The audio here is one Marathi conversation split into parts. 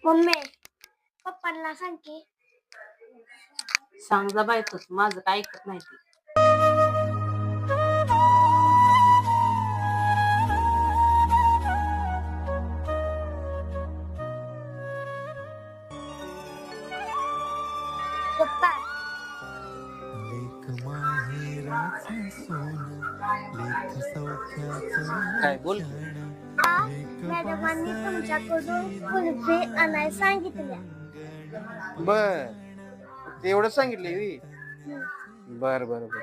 मम्मी पप्पांना सांग की. सांग जा बाय तूच, माझं काय ऐकत नाही ती. पप्पा लेख माहेराचा सोना लेख सौख्याचा काय बोल? मॅडमांनी तुमच्याकडून कुल्फी आणायला सांगितल्या. बर ते एवढं सांगितलंय बी? बर बर बर.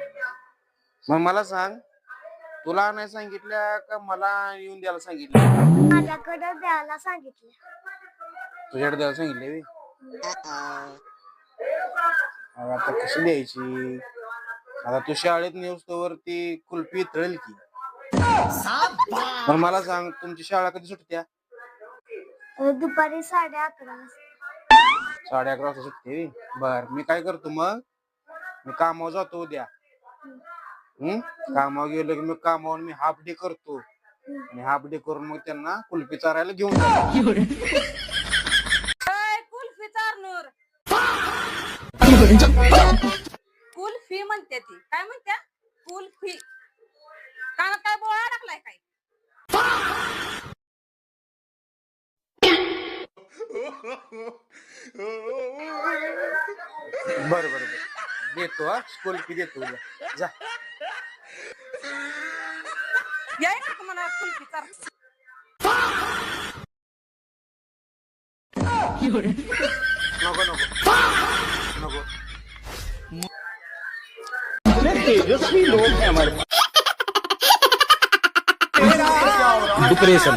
मग मला सांग, तुला नाही सांगितल्या का मला येऊन द्यायला सांगितलं? माझ्याकडे द्यायला सांगितलं. तुझ्याकडे द्यायला सांगितले बी? आता कशी द्यायची? आता तू शाळेत नेऊस्तोवर ती कुल्फी तळेल की. पण मला सांग, तुमची शाळा कधी सुटत्या? दुपारी 11:30 11:30 वाजता सुटते. बर मी काय करतो मग, मी कामावर जातो उद्या. कामावर गेलो की मी कामावर हाफ डे करतो आणि हाफ डे करून मग त्यांना कुल्फी चारायला घेऊन जातो. कुल्फी चारनूर. कुल्फी म्हणते ती, काय म्हणत्या? कुल्फी. कानात काय बोळा टाकलाय काय? बर बर बर देतो. कुल्फी देतो उद्या. जा. याय ना तुम्हाला कुल्फी चार. नको नको नको. तेजस्वी लोग हैं हमारे डिप्रेशन